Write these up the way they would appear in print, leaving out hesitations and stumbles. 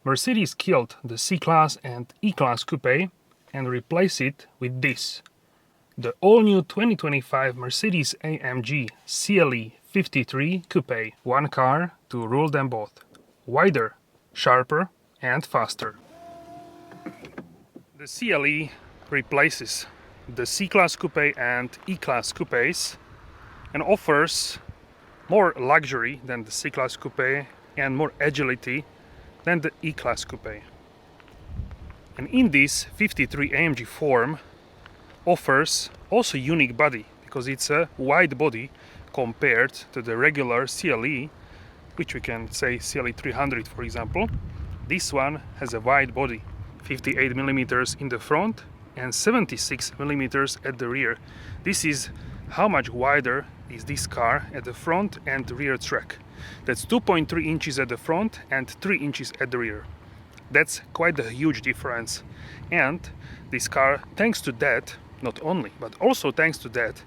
Mercedes killed the C-Class and E-Class Coupe and replaced it with this. The all-new 2025 Mercedes-AMG CLE 53 Coupe. One car to rule them both. Wider, sharper and faster. The CLE replaces the C-Class Coupe and E-Class Coupes and offers more luxury than the C-Class Coupe and more agility than the E-Class Coupe. And in this 53 AMG form offers also unique body because it's a wide body compared to the regular CLE, which we can say CLE 300 for example. This one has a wide body, 58 millimeters in the front and 76 millimeters at the rear. This is how much wider is this car at the front and rear track. That's 2.3 inches at the front and 3 inches at the rear. That's quite a huge difference. And this car, thanks to that, not only, but also thanks to that,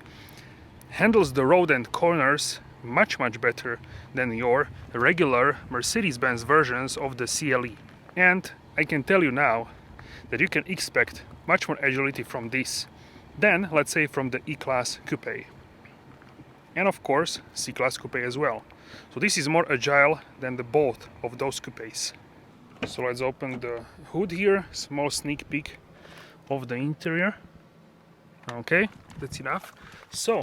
handles the road and corners much better than your regular Mercedes-Benz versions of the CLE. And I can tell you now that you can expect much more agility from this than, let's say, from the E-Class Coupe. And of course, C-Class Coupe as well. So this is more agile than the both of those coupes. So let's open the hood here, small sneak peek of the interior. Okay, that's enough. So,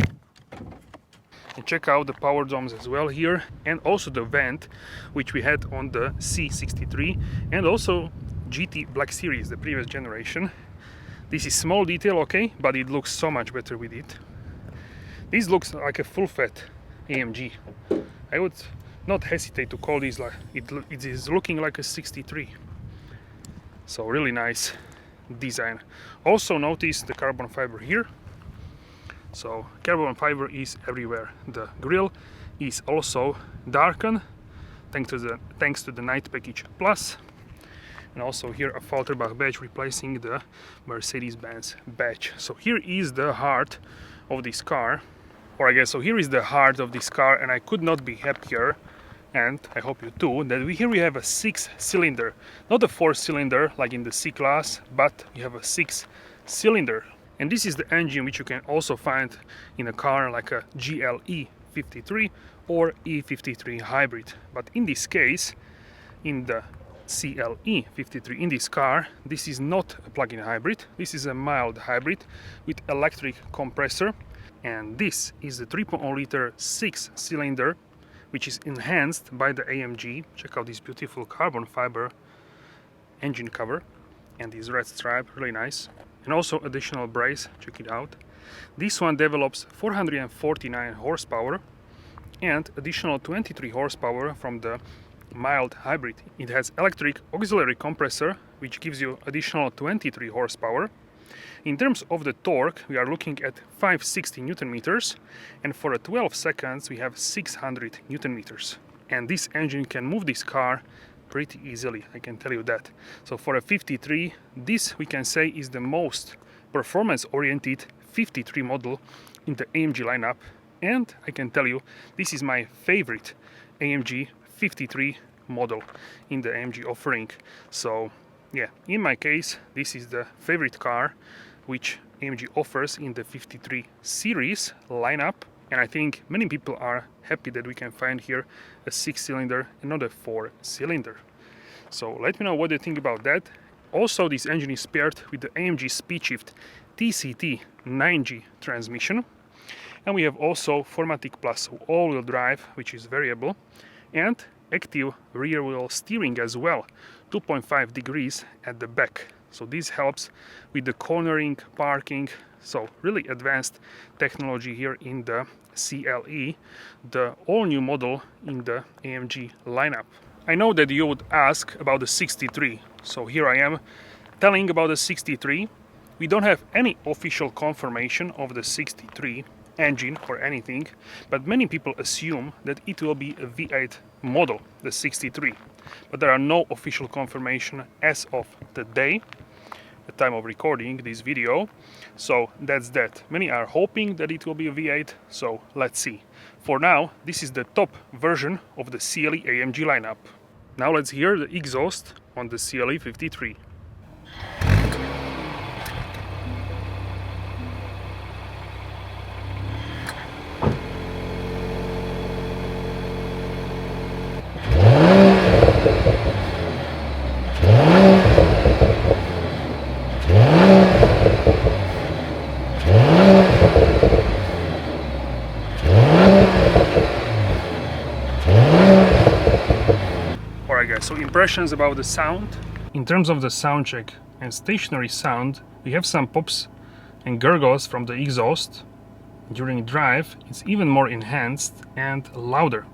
and check out the power domes as well here, and also the vent which we had on the C63 and also GT Black Series, the previous generation. This is small detail, okay, but it looks so much better with it. This looks like a full-fat AMG. I would not hesitate to call this like it is looking like a 63. So really nice design. Also notice the carbon fiber here. So carbon fiber is everywhere. The grille is also darkened thanks to the Night Package Plus. And also here a Falterbach badge replacing the Mercedes-Benz badge. So here is the heart of this car. Or I guess, so here is the heart of this car, and I could not be happier, and I hope you too, that here we have a 6-cylinder. Not a 4-cylinder like in the C-Class, but we have a 6-cylinder. And this is the engine which you can also find in a car like a GLE 53 or E53 hybrid. But in this case, in the CLE 53, in this car, this is not a plug-in hybrid. This is a mild hybrid with electric compressor. And this is the 3.0 liter 6-cylinder, which is enhanced by the AMG. Check out this beautiful carbon fiber engine cover and this red stripe, really nice. And also additional brace, check it out. This one develops 449 horsepower and additional 23 horsepower from the mild hybrid. It has electric auxiliary compressor, which gives you additional 23 horsepower. In terms of the torque, we are looking at 560 Newton meters, and for 12 seconds we have 600 Newton meters. And this engine can move this car pretty easily, I can tell you that. So for a 53, this we can say is the most performance-oriented 53 model in the AMG lineup, and I can tell you this is my favorite AMG 53 model in the AMG offering. So yeah, in my case, this is the favorite car which AMG offers in the 53 series lineup, and I think many people are happy that we can find here a 6-cylinder and not a 4-cylinder. So let me know what you think about that. Also, this engine is paired with the AMG SpeedShift TCT 9G transmission, and we have also 4MATIC Plus all-wheel drive, which is variable, and active rear wheel steering as well, 2.5 degrees at the back. So this helps with the cornering, parking. So really advanced technology here in the CLE, the all-new model in the AMG lineup. I know that you would ask about the 63, so here I am telling about the 63. We don't have any official confirmation of the 63 engine or anything, but many people assume that it will be a V8 model, the 63. But there are no official confirmation as of today, the time of recording this video. So that's that. Many are hoping that it will be a V8, so let's see. For now, this is the top version of the CLE AMG lineup. Now let's hear the exhaust on the CLE 53. Alright guys, so impressions about the sound. In terms of the sound check and stationary sound, we have some pops and gurgles from the exhaust. During drive, it's even more enhanced and louder.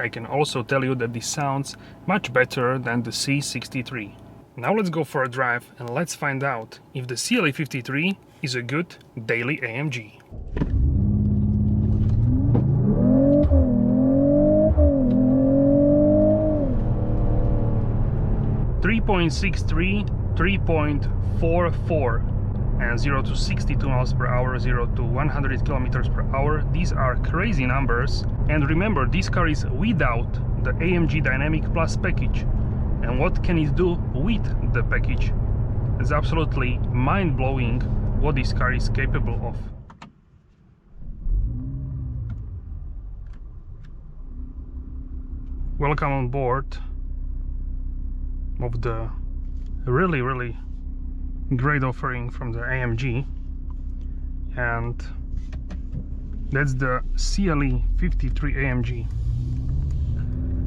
I can also tell you that this sounds much better than the C63. Now let's go for a drive and let's find out if the CLE 53 is a good daily AMG. .63, 3.44 and 0 to 62 miles per hour, 0 to 100 kilometers per hour. These are crazy numbers. And remember, this car is without the AMG Dynamic Plus package. And what can it do with the package? It's absolutely mind-blowing what this car is capable of. Welcome on board of the really great offering from the AMG, and that's the CLE 53 AMG.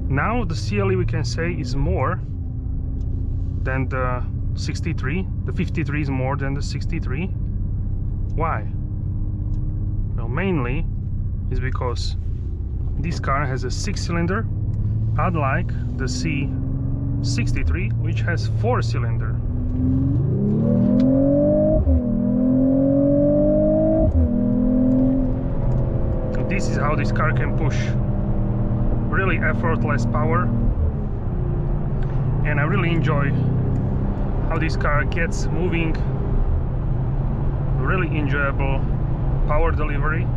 Now the CLE, we can say, is more than the 63. The 53 is more than the 63. Why? Well, mainly is because this car has a 6-cylinder, unlike the C63, which has 4-cylinder. This is how this car can push really effortless power, and I really enjoy how this car gets moving. Really enjoyable power delivery,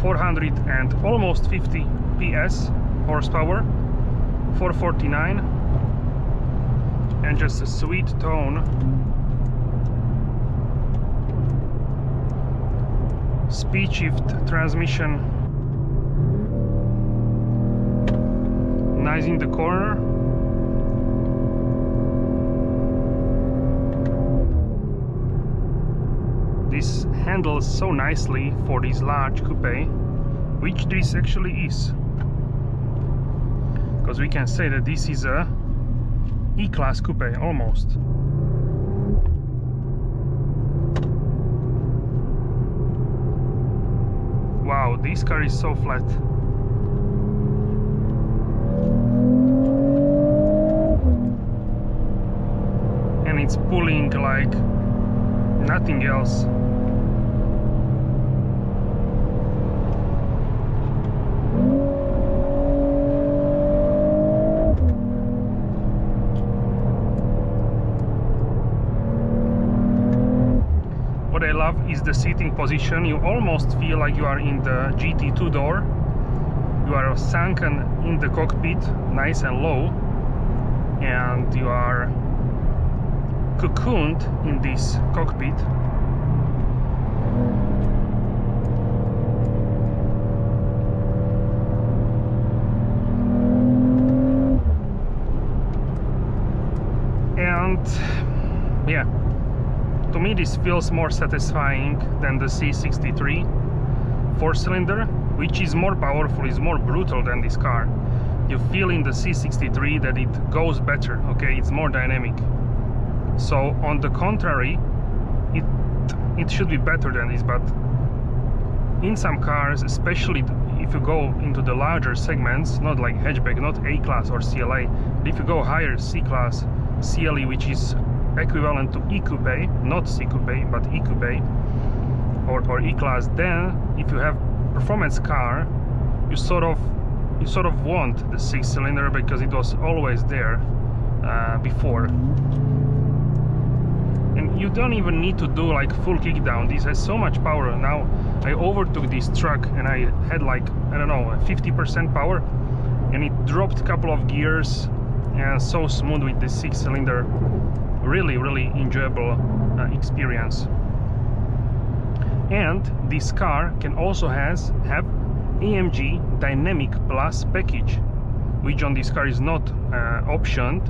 400 and almost 50 PS horsepower, 449, and just a sweet tone. Speed shift transmission, nice in the corner. This handles so nicely for this large coupe, which this actually is, because we can say that this is a E-Class coupe almost. Wow, this car is so flat. And it's pulling like nothing else. What I love is the seating position. You almost feel like you are in the GT2 door. You are sunken in the cockpit, nice and low, and you are cocooned in this cockpit. And yeah, to me this feels more satisfying than the C63 4-cylinder, which is more powerful, is more brutal than this car. You feel in the C63 that it goes better, okay, it's more dynamic. So on the contrary, it should be better than this, but in some cars, especially if you go into the larger segments, not like hatchback, not A-Class or CLA, but if you go higher, C-Class, CLE, which is equivalent to E-Coupe, not C-Coupe, but E-Coupe or E-Class, then if you have performance car, you sort of want the 6-cylinder because it was always there before. And you don't even need to do like full kickdown. This has so much power. Now I overtook this truck and I had like, I don't know, 50% power, and it dropped a couple of gears and so smooth with this 6-cylinder. Really enjoyable experience. And this car can also have AMG Dynamic Plus package, which on this car is not optioned,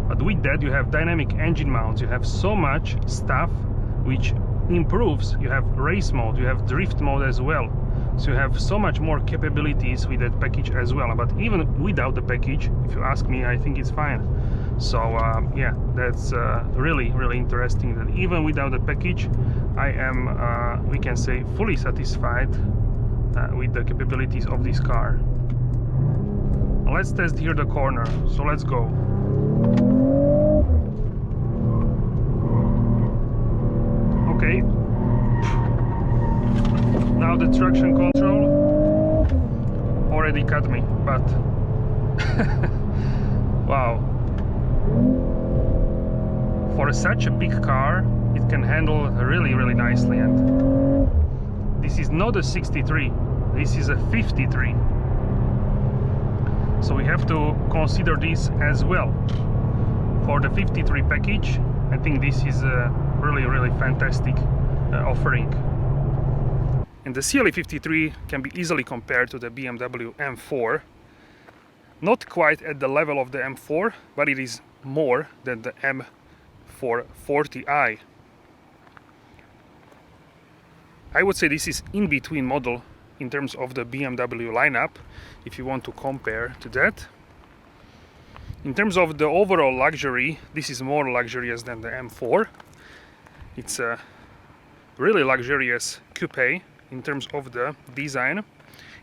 but with that you have dynamic engine mounts, you have so much stuff which improves. You have race mode, you have drift mode as well, so you have so much more capabilities with that package as well. But even without the package, if you ask me, I think it's fine. So yeah, that's really interesting that even without the package I am, we can say, fully satisfied with the capabilities of this car. Let's test here the corner, so let's go. Okay, now the traction control already cut me, but wow, for such a big car it can handle really nicely. And this is not a 63, this is a 53, so we have to consider this as well. For the 53 package, I think this is a really fantastic offering. And the CLE 53 can be easily compared to the BMW M4. Not quite at the level of the M4, but it is more than the M440i. I would say this is in between model in terms of the BMW lineup, if you want to compare to that. In terms of the overall luxury, this is more luxurious than the M4. It's a really luxurious coupe in terms of the design,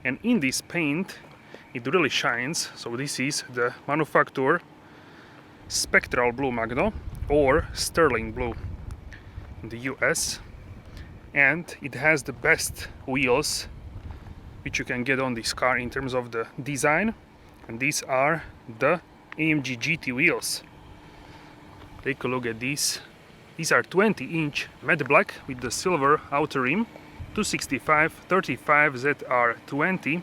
and in this paint it really shines. So this is the manufacturer Spectral Blue Magno or Sterling Blue in the US, and it has the best wheels which you can get on this car in terms of the design, and these are the AMG GT wheels. Take a look at these. These are 20-inch matte black with the silver outer rim, 265/35 ZR20,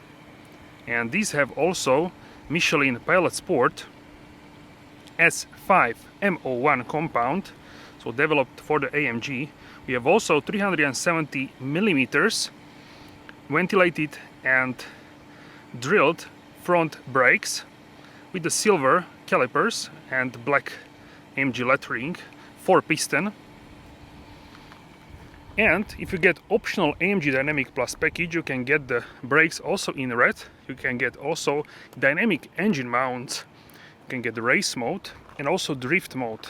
and these have also Michelin Pilot Sport S5 M01 compound, so developed for the AMG. We have also 370 millimeters ventilated and drilled front brakes with the silver calipers and black AMG lettering, 4-piston. And if you get optional AMG Dynamic Plus package, you can get the brakes also in red. You can get also dynamic engine mounts, you can get the race mode and also drift mode.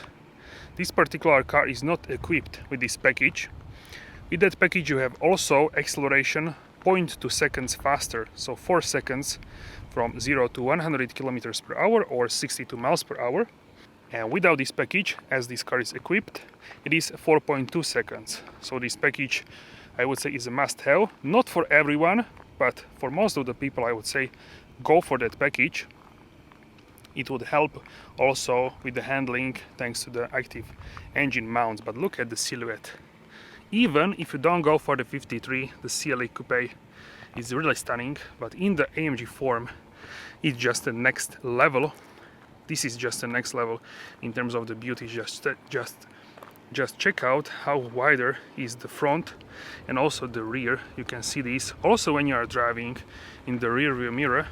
This particular car is not equipped with this package. With that package you have also acceleration 0.2 seconds faster, so 4 seconds from 0 to 100 kilometers per hour or 62 miles per hour. And without this package, as this car is equipped, it is 4.2 seconds. So this package, I would say, is a must-have. Not for everyone, but for most of the people, I would say, go for that package. It would help also with the handling thanks to the active engine mounts. But look at the silhouette. Even if you don't go for the 53, the CLE Coupe is really stunning, but in the AMG form, it's just the next level. This is just the next level in terms of the beauty. Just check out how wider is the front and also the rear. You can see this also when you are driving in the rear view mirror.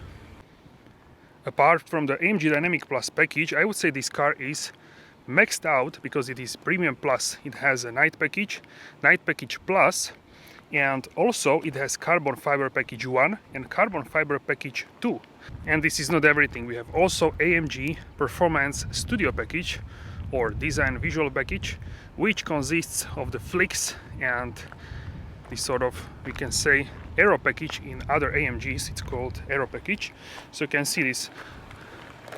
Apart from the AMG Dynamic Plus package, I would say this car is maxed out because it is Premium Plus. It has a Night Package Plus, and also it has Carbon Fiber Package 1 and Carbon Fiber Package 2. And this is not everything. We have also AMG Performance Studio Package or Design Visual Package, which consists of the flicks and this sort of, we can say, Aero Package. In other AMGs it's called Aero Package. So you can see this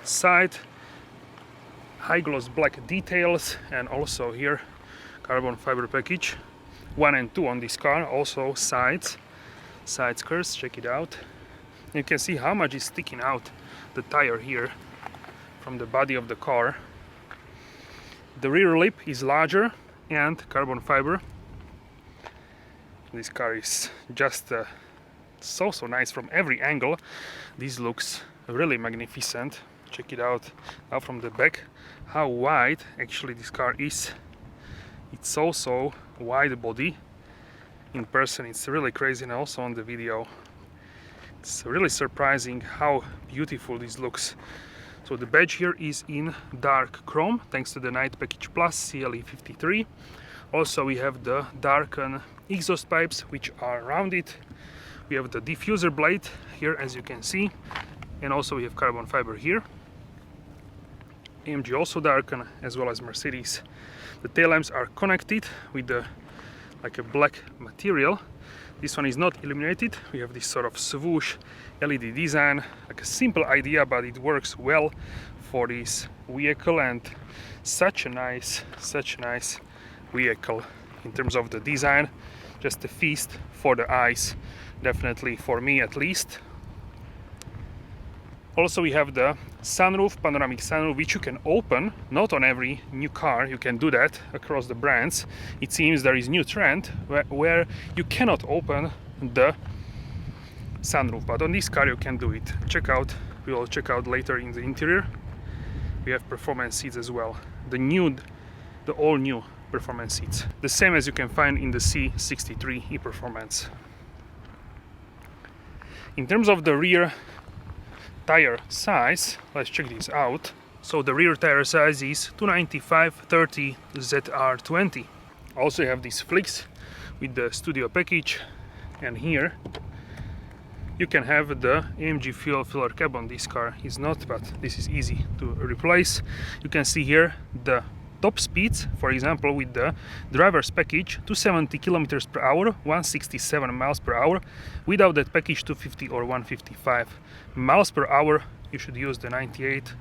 side high gloss black details, and also here Carbon Fiber Package 1 and 2 on this car. Also side skirts, check it out. You can see how much is sticking out the tire here from the body of the car. The rear lip is larger and carbon fiber. This car is just so nice from every angle. This looks really magnificent. check it out now from the back, how wide actually this car is. It's so wide body. In person it's really crazy, and also on the video it's really surprising how beautiful this looks. So the badge here is in dark chrome thanks to the Night Package Plus CLE 53. Also we have the darkened exhaust pipes which are rounded. We have the diffuser blade here, as you can see, and also we have carbon fiber here. AMG also darkened, as well as Mercedes. The tail lamps are connected with the like a black material. This one is not illuminated. We have this sort of swoosh LED design, like a simple idea, but it works well for this vehicle, and such a nice vehicle in terms of the design. Just a feast for the eyes, definitely for me at least. Also we have the sunroof, panoramic sunroof, which you can open. Not on every new car you can do that across the brands. It seems there is new trend where you cannot open the sunroof, but on this car you can do it. We will check out later in the interior. We have performance seats as well. The all new performance seats, the same as you can find in the C63 e-Performance. In terms of the rear tire size, let's check this out. So the rear tire size is 295/30 ZR20. Also you have these flicks with the studio package, and here you can have the AMG fuel filler cap on this car. Is not, but this is easy to replace. You can see here the top speeds, for example, with the driver's package, 270 km per hour, 167 miles per hour. Without that package, 250 or 155 miles per hour. You should use the 98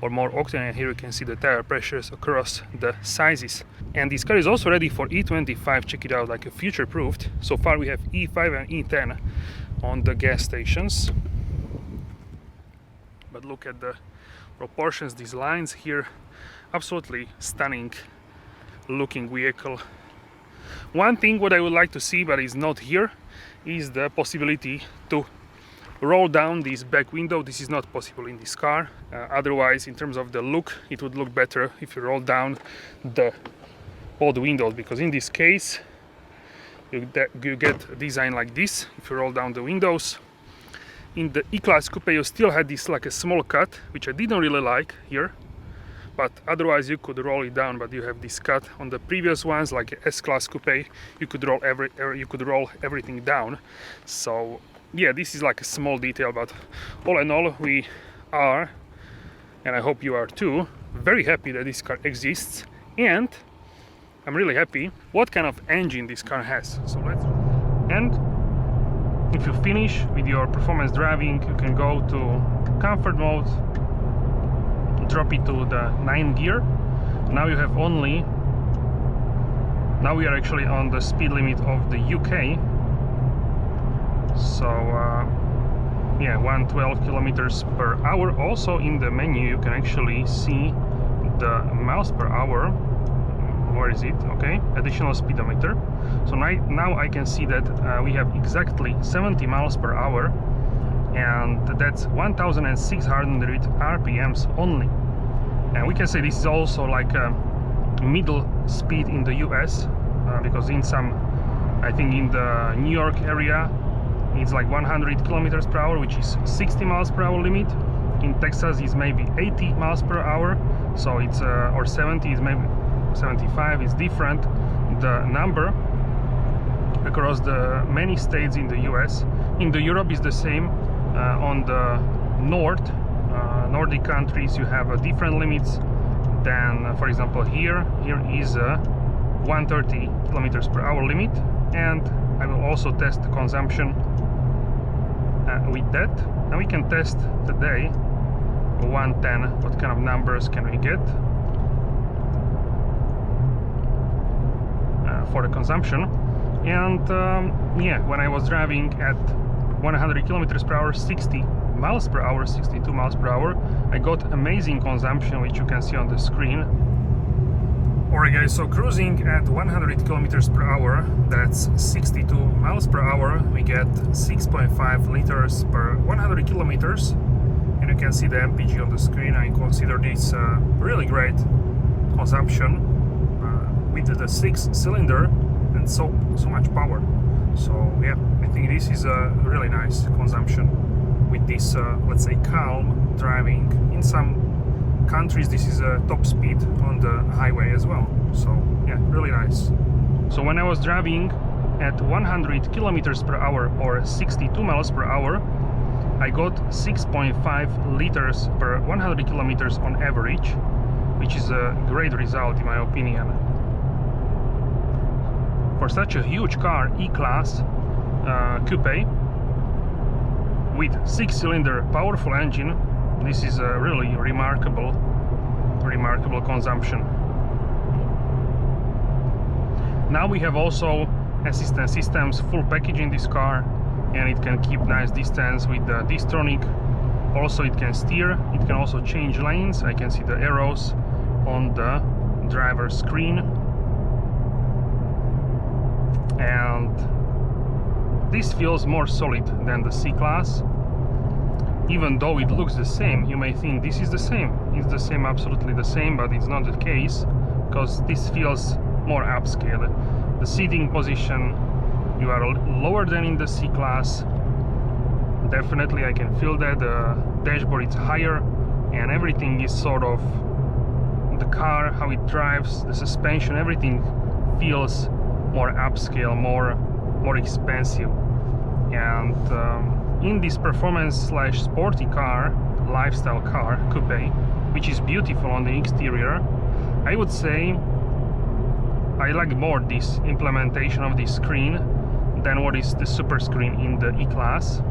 or more octane, and here you can see the tire pressures across the sizes. And this car is also ready for E25. Check it out, like a future-proofed. So far we have E5 and E10 on the gas stations. But look at the proportions, these lines here. Absolutely stunning looking vehicle. One thing what I would like to see, but is not here, is the possibility to roll down this back window. This is not possible in this car. Otherwise, in terms of the look, it would look better if you roll down all the windows, because in this case you get a design like this if you roll down the windows. In the E-Class Coupe you still had this like a small cut, which I didn't really like here. But otherwise you could roll it down, but you have this cut. On the previous ones, like S-Class Coupe, you could roll everything down. So yeah, this is like a small detail, but all in all we are, and I hope you are too, very happy that this car exists, and I'm really happy what kind of engine this car has. So and if you finish with your performance driving, you can go to comfort mode, drop it to the 9th gear. Now you have now we are actually on the speed limit of the UK. So yeah, 112 kilometers per hour. Also in the menu you can actually see the miles per hour. Where is it? Okay, additional speedometer. So now I can see that we have exactly 70 miles per hour, and that's 1600 RPMs only. And we can say this is also like a middle speed in the US, because in some, I think in the New York area it's like 100 kilometers per hour, which is 60 miles per hour limit. In Texas is maybe 80 miles per hour, so it's or 70 is maybe 75. It's different, the number across the many states in the US. In the Europe is the same. On the Nordic countries you have different limits than, for example, here is a 130 kilometers per hour limit, and I will also test the consumption with that. And we can test today 110. What kind of numbers can we get for the consumption? And yeah, when I was driving at 100 kilometers per hour, 60 miles per hour, 62 miles per hour, I got amazing consumption, which you can see on the screen. Alright guys, so cruising at 100 kilometers per hour, that's 62 miles per hour, we get 6.5 liters per 100 kilometers, and you can see the MPG on the screen. I consider this really great consumption with the 6-cylinder and so much power. So yeah, I think this is a really nice consumption with this let's say calm driving. In some countries this is a top speed on the highway as well, so yeah, really nice. So when I was driving at 100 kilometers per hour or 62 miles per hour, I got 6.5 liters per 100 kilometers on average, which is a great result in my opinion. For such a huge car, E-Class Coupe with 6-cylinder powerful engine, this is a really remarkable consumption. Now we have also assistance systems, full package in this car, and it can keep nice distance with the Distronic. Also it can steer, it can also change lanes. I can see the arrows on the driver's screen, and this feels more solid than the C-Class. Even though it looks the same, you may think this is the same. It's the same, absolutely the same, but it's not the case, because this feels more upscale. The seating position, you are lower than in the C-Class. Definitely I can feel that. The dashboard is higher, and everything is sort of, the car, how it drives, the suspension, everything feels more upscale, more expensive. And in this performance/sporty car, lifestyle car, coupe, which is beautiful on the exterior, I would say I like more this implementation of this screen than what is the super screen in the E-Class.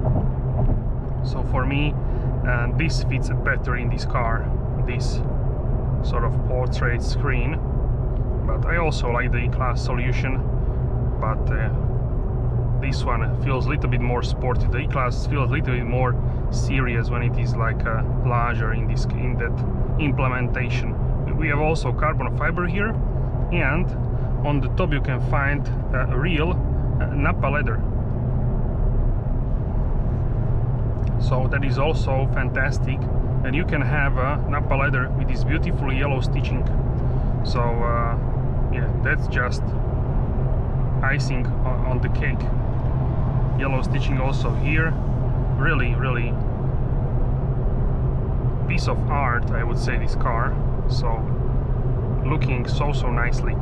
So for me, this fits better in this car, this sort of portrait screen. But I also like the E-Class solution, but this one feels a little bit more sporty. The E-Class feels a little bit more serious when it is like larger in that implementation. We have also carbon fiber here, and on the top you can find a real Nappa leather. So that is also fantastic, and you can have a Nappa leather with this beautiful yellow stitching. So yeah, that's just icing on the cake. Yellow stitching also here, really piece of art, I would say, this car. So looking so nicely.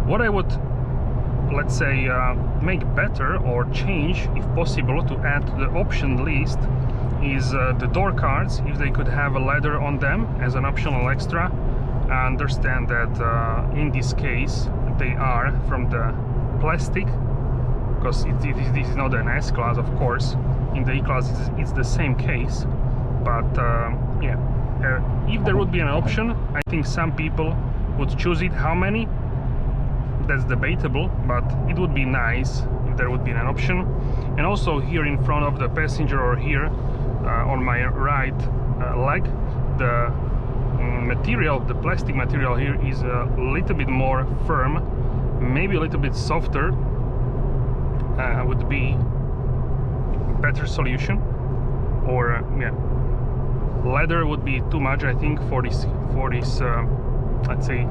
What I would, let's say, make better or change, if possible, to add to the option list is the door cards, if they could have a leather on them as an optional extra. I understand that in this case they are from the plastic, because this is not an S-Class, of course. In the E-Class it's the same case, but yeah, if there would be an option, I think some people would choose it. How many? That's debatable, but it would be nice if there would be an option. And also here in front of the passenger, or here on my right leg, the material, the plastic material here is a little bit more firm, maybe a little bit softer would be a better solution. Or yeah, leather would be too much, I think, for this let's say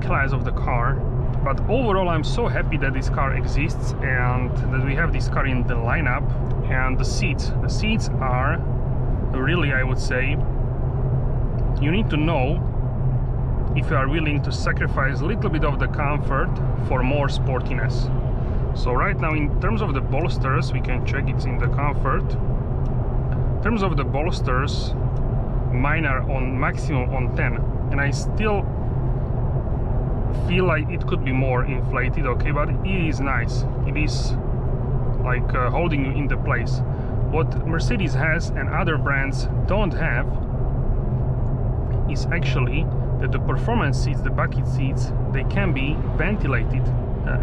class of the car. But overall I'm so happy that this car exists and that we have this car in the lineup. And the seats are really, I would say, you need to know if you are willing to sacrifice a little bit of the comfort for more sportiness. So right now, in terms of the bolsters, we can check it's in the comfort. In terms of the bolsters, mine are on maximum on 10, and I still feel like it could be more inflated, okay, but it is nice. It is like holding you in the place. What Mercedes has and other brands don't have is actually that the performance seats, the bucket seats, they can be ventilated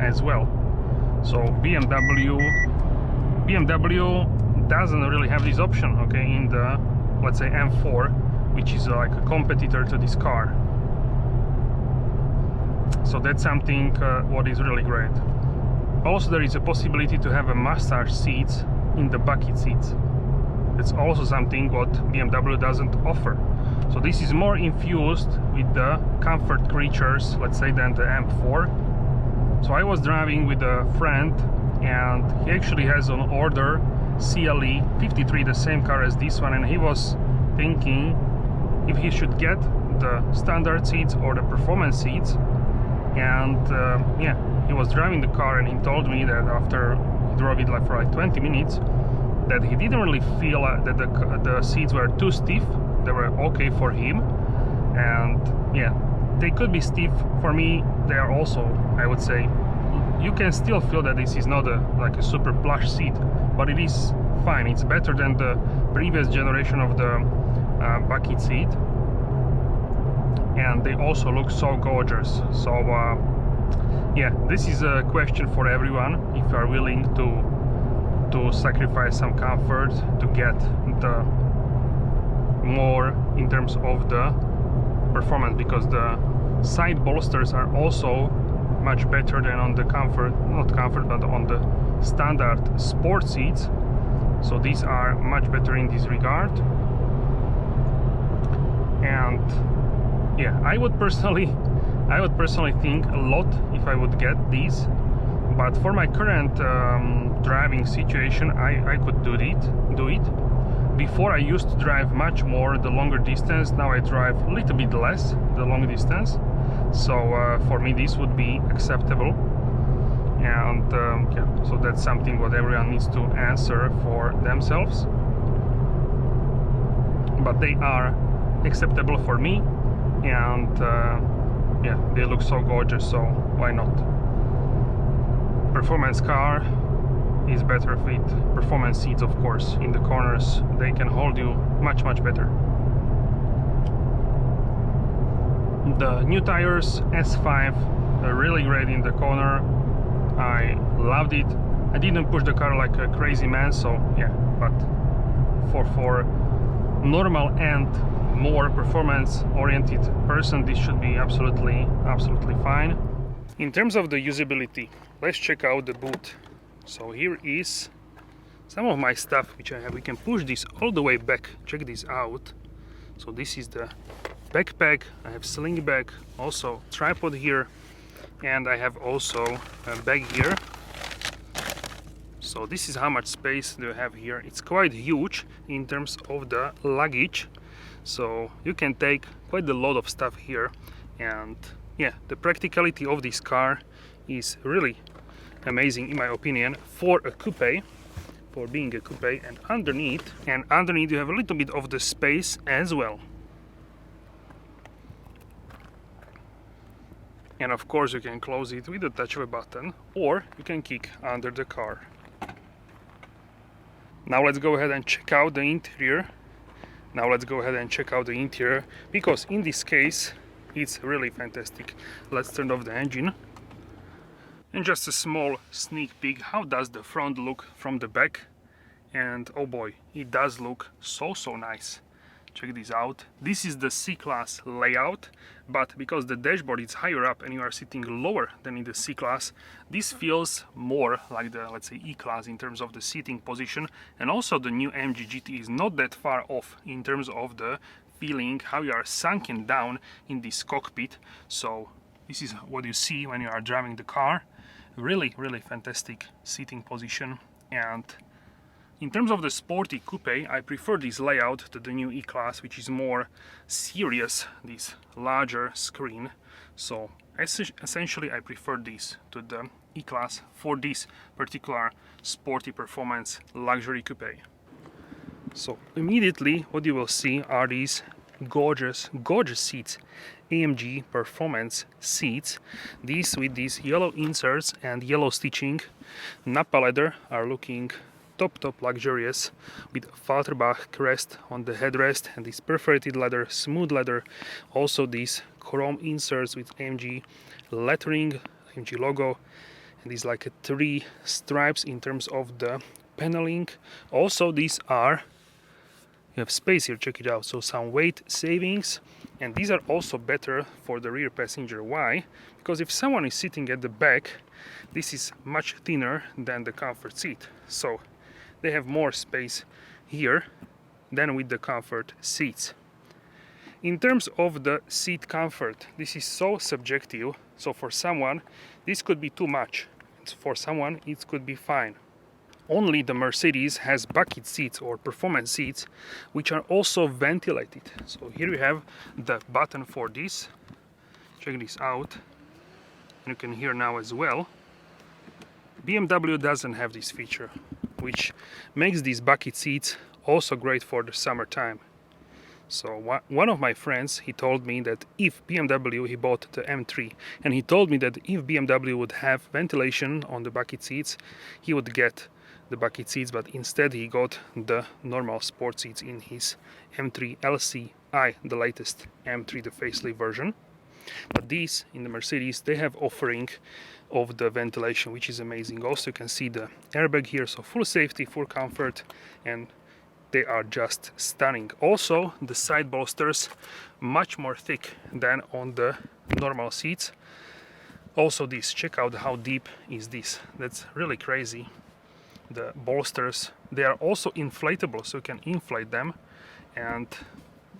as well. So BMW doesn't really have this option, okay, in the, let's say, M4, which is like a competitor to this car. So that's something what is really great. Also, there is a possibility to have a massage seats in the bucket seats. It's also something what BMW doesn't offer. So this is more infused with the comfort creatures, let's say, than the M4. So I was driving with a friend, and he actually has on order CLE 53, the same car as this one, and he was thinking if he should get the standard seats or the performance seats. And yeah, he was driving the car, and he told me that after he drove it for like 20 minutes that he didn't really feel that the seats were too stiff. They were okay for him, and yeah, they could be stiff. For me, they are also, I would say, you can still feel that this is not like a super plush seat, but it is fine. It's better than the previous generation of the bucket seat, and they also look so gorgeous. So yeah, this is a question for everyone. If you are willing to sacrifice some comfort to get the more in terms of the performance, because the side bolsters are also much better than on the not comfort, but on the standard sport seats. So these are much better in this regard. And yeah, I would personally think a lot if I would get these, but for my current driving situation, I could do it. Before I used to drive much more the longer distance. Now I drive a little bit less the long distance. So for me this would be acceptable. And yeah, so that's something what everyone needs to answer for themselves. But they are acceptable for me, and yeah, they look so gorgeous, so why not? Performance car is better with performance seats, of course. In the corners they can hold you much better. The new tires S5 are really great in the corner. I loved it. I didn't push the car like a crazy man, so yeah, but for normal and more performance oriented person, this should be absolutely fine. In terms of the usability, let's check out the boot. So here is some of my stuff which I have. We can push this all the way back. Check this out. So this is the backpack. I have sling bag, also tripod here, and I have also a bag here. So this is how much space do you have here. It's quite huge in terms of the luggage, so you can take quite a lot of stuff here. And yeah, the practicality of this car is really amazing in my opinion for a coupe, for being a coupe. And underneath you have a little bit of the space as well. And of course you can close it with the touch of a button, or you can kick under the car. Now let's go ahead and check out the interior. Because in this case it's really fantastic. Let's turn off the engine. And just a small sneak peek, how does the front look from the back? And oh boy, it does look so nice. Check this out. This is the C-Class layout, but because the dashboard is higher up and you are sitting lower than in the C-Class, this feels more like the, let's say, E-Class in terms of the seating position. And also the new AMG GT is not that far off in terms of the feeling how you are sunken down in this cockpit. So this is what you see when you are driving the car. Really fantastic seating position. And in terms of the sporty coupe, I prefer this layout to the new E-Class, which is more serious, this larger screen. So essentially I prefer this to the E-Class for this particular sporty performance luxury coupe. So immediately what you will see are these gorgeous seats, AMG Performance Seats. These with these yellow inserts and yellow stitching. Nappa leather are looking top luxurious, with Falterbach crest on the headrest and this perforated leather, smooth leather. Also these chrome inserts with AMG lettering, AMG logo, and these like 3 stripes in terms of the paneling. Also these are, you have space here, check it out, so some weight savings. And these are also better for the rear passenger. Why? Because if someone is sitting at the back, this is much thinner than the comfort seat, so they have more space here than with the comfort seats. In terms of the seat comfort, this is so subjective, so for someone this could be too much, for someone it could be fine. Only the Mercedes has bucket seats or performance seats which are also ventilated. So here we have the button for this. Check this out. You can hear now as well. BMW doesn't have this feature, which makes these bucket seats also great for the summertime. So one of my friends, he told me that if BMW, he bought the M3, and he told me that if BMW would have ventilation on the bucket seats, he would get the bucket seats, but instead he got the normal sport seats in his M3 LCI, the latest M3, the facelift version. But these in the Mercedes, they have offering of the ventilation, which is amazing. Also you can see the airbag here, so full safety, full comfort, and they are just stunning. Also the side bolsters much more thick than on the normal seats. Also this, check out how deep is this. That's really crazy. The bolsters, they are also inflatable, so you can inflate them, and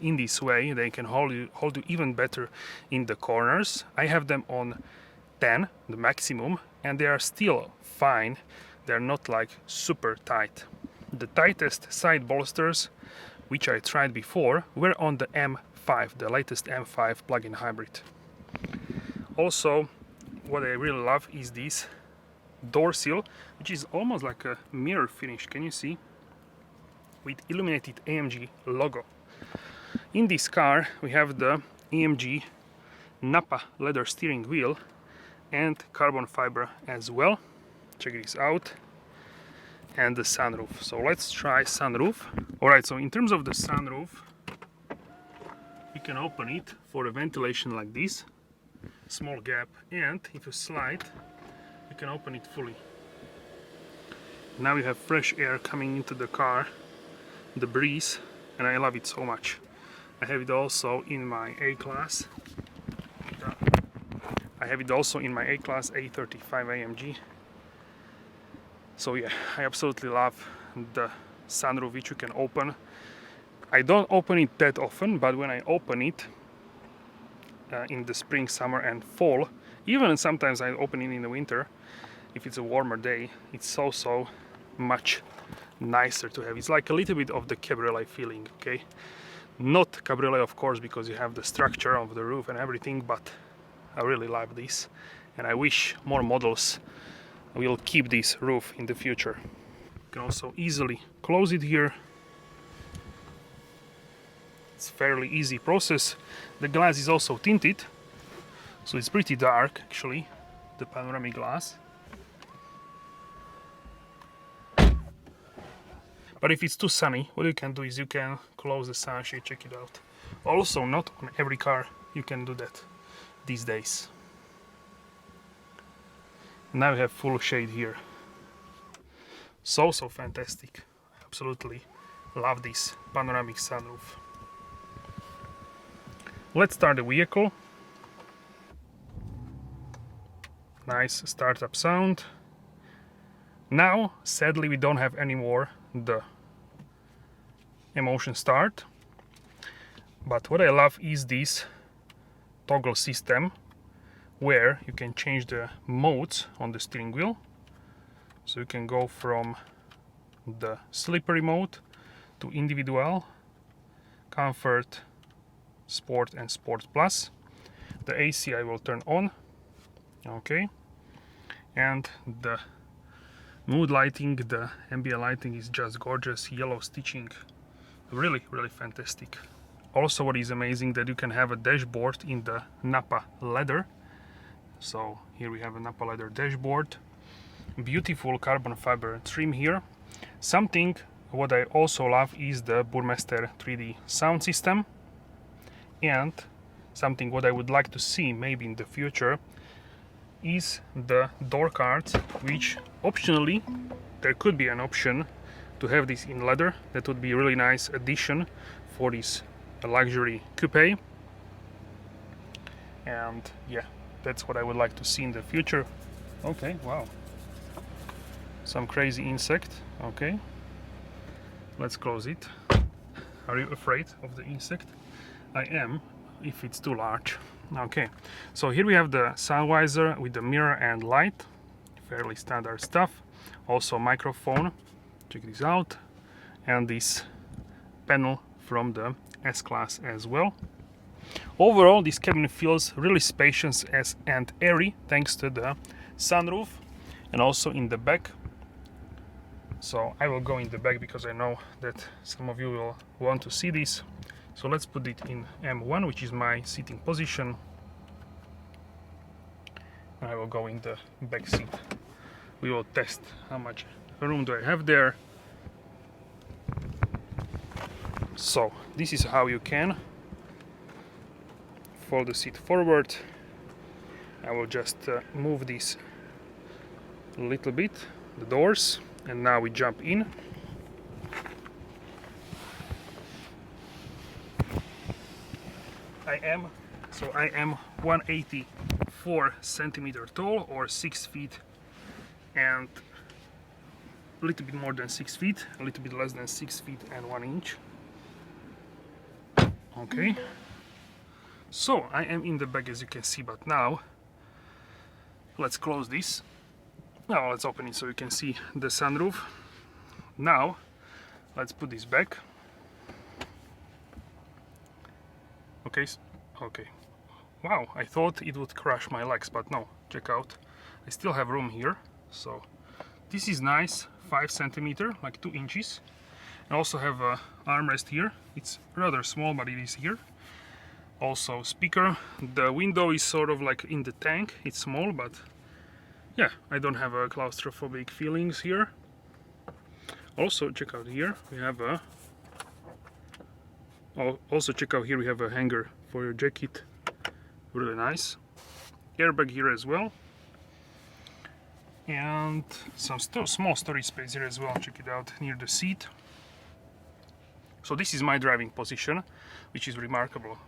in this way they can hold you even better in the corners. I have them on 10, the maximum, and they are still fine. They're not like super tight. The tightest side bolsters, which I tried before, were on the M5, the latest M5 plug-in hybrid. Also, what I really love is this door sill, which is almost like a mirror finish, can you see? With illuminated AMG logo. In this car we have the AMG Napa leather steering wheel and carbon fiber as well. Check this out. And the sunroof. So let's try sunroof. Alright, so in terms of the sunroof, you can open it for a ventilation like this, small gap, and if you slide, you can open it fully. Now you have fresh air coming into the car, the breeze, and I love it so much. I have it also in my A-Class. I have it also in my A-Class A35 AMG. So yeah, I absolutely love the sunroof which you can open. I don't open it that often, but when I open it in the spring, summer and fall, even sometimes I open it in the winter, if it's a warmer day, it's so much nicer to have. It's like a little bit of the cabriolet feeling, okay? Not cabriolet of course, because you have the structure of the roof and everything, but I really love this, and I wish more models will keep this roof in the future. You can also easily close it here. It's a fairly easy process. The glass is also tinted, so it's pretty dark actually, the panoramic glass. But if it's too sunny, what you can do is you can close the sunshade, check it out. Also, not on every car you can do that these days. Now we have full shade here. So fantastic. I absolutely love this panoramic sunroof. Let's start the vehicle. Nice startup sound. Now, sadly, we don't have anymore the emotion start. But what I love is this toggle system, where you can change the modes on the steering wheel. So you can go from the slippery mode to individual, comfort, sport and sport plus. The AC I will turn on, okay, and the mood lighting, the ambient lighting is just gorgeous, yellow stitching, really fantastic. Also what is amazing, that you can have a dashboard in the Napa leather. So here we have a Napa leather dashboard, beautiful carbon fiber trim here. Something what I also love is the Burmester 3D sound system, and something what I would like to see maybe in the future is the door cards, which optionally there could be an option to have this in leather. That would be a really nice addition for this luxury coupe. And yeah, that's what I would like to see in the future. Okay, wow, some crazy insect. Okay, Let's close it. Are you afraid of the insect? I am, if it's too large. Okay, so here we have the sun visor with the mirror and light. Fairly standard stuff. Also microphone, check this out. And this panel from the S-Class as well. Overall, this cabin feels really spacious and airy thanks to the sunroof, and also in the back. So I will go in the back because I know that some of you will want to see this. So let's put it in M1, which is my seating position. I will go in the back seat. We will test how much room do I have there. So this is how you can fold the seat forward. I will just move this a little bit, the doors, and now we jump in. I am 184 centimeter tall, or 6 feet and a little bit more than 6 feet, a little bit less than 6 feet and 1 inch. Okay, so I am in the back, as you can see, but now let's close this. Now let's open it so you can see the sunroof. Now let's put this back. Okay, okay. Wow, I thought it would crush my legs, but no, check out. I still have room here, so this is nice, 5 centimeter, like 2 inches. I also have a armrest here. It's rather small, but it is here. Also speaker. The window is sort of like in the tank. It's small, but yeah, I don't have a claustrophobic feelings here. Also check out here, we have a hanger for your jacket. Really nice. Airbag here as well. And some small storage space here as well. Check it out near the seat. So this is my driving position, which is remarkable.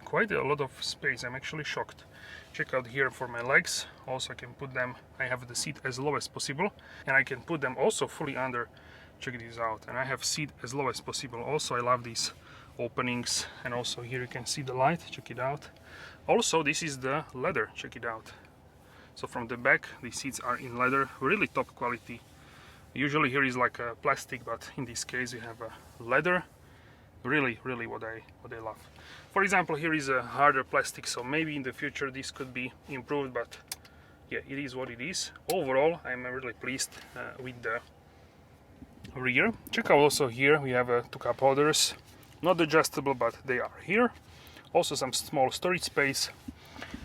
Quite a lot of space. I'm actually shocked. Check out here for my legs. Also I can put them, I have the seat as low as possible, and I can put them also fully under. Check this out. And I have seat as low as possible. Also I love these openings, and also here you can see the light. Check it out. Also this is the leather. Check it out. So from the back the seats are in leather, really top quality. Usually here is like a plastic, but in this case you have a leather. Really what I love. For example, here is a harder plastic, so maybe in the future this could be improved, but yeah, it is what it is. Overall, I'm really pleased with the rear. Check out also here we have 2 cup holders, not adjustable, but they are here. Also some small storage space,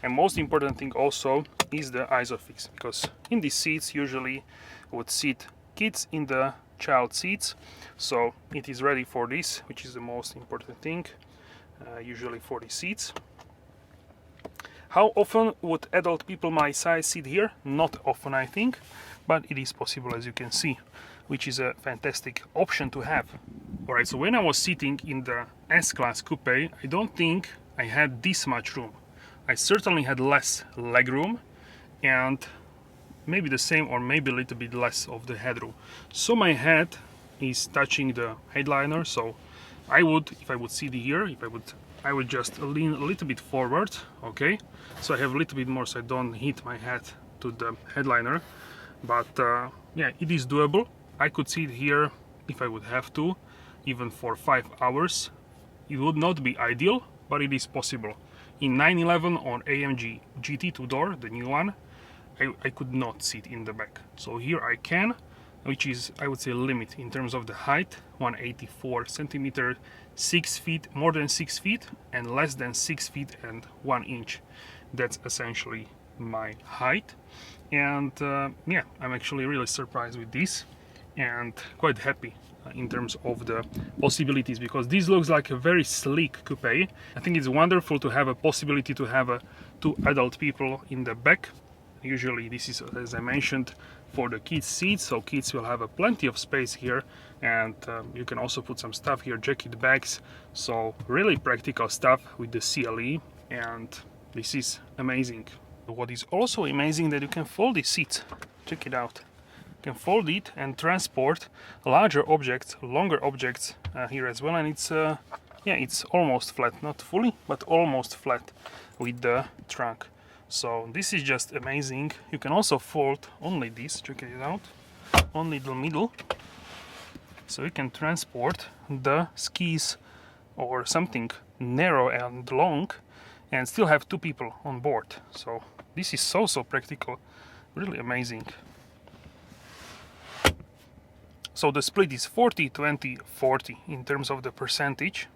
and most important thing also is the ISOFIX, because in these seats usually would sit kids in the child seats, so it is ready for this, which is the most important thing, usually for the seats. How often would adult people my size sit here? Not often, I think, but it is possible, as you can see, which is a fantastic option to have. Alright, so when I was sitting in the S-Class Coupe, I don't think I had this much room. I certainly had less leg room, and maybe the same or maybe a little bit less of the headroom. So my head is touching the headliner, so I would, if I would sit here, I would just lean a little bit forward, okay? So I have a little bit more so I don't hit my head to the headliner. But yeah, it is doable. I could sit here if I would have to, even for 5 hours. It would not be ideal, but it is possible. In 911 or AMG GT 2-door, the new one, I could not sit in the back. So here I can, which is, I would say, limit in terms of the height, 184 centimeter, 6 feet, more than 6 feet, and less than 6 feet and 1 inch. That's essentially my height. And yeah, I'm actually really surprised with this and quite happy in terms of the possibilities, because this looks like a very sleek coupe. I think it's wonderful to have a possibility to have 2 adult people in the back. Usually this is, as I mentioned, for the kids seats, so kids will have plenty of space here, and you can also put some stuff here, jacket bags, so really practical stuff with the CLE, and this is amazing. What is also amazing that you can fold these seats. Check it out. You can fold it and transport larger objects, longer objects here as well, and it's yeah, it's almost flat, not fully, but almost flat with the trunk. So this is just amazing. You can also fold only this, check it out, only the middle, so you can transport the skis or something narrow and long and still have two people on board. So this is so practical, really amazing. So the split is 40, 20, 40 in terms of the percentage.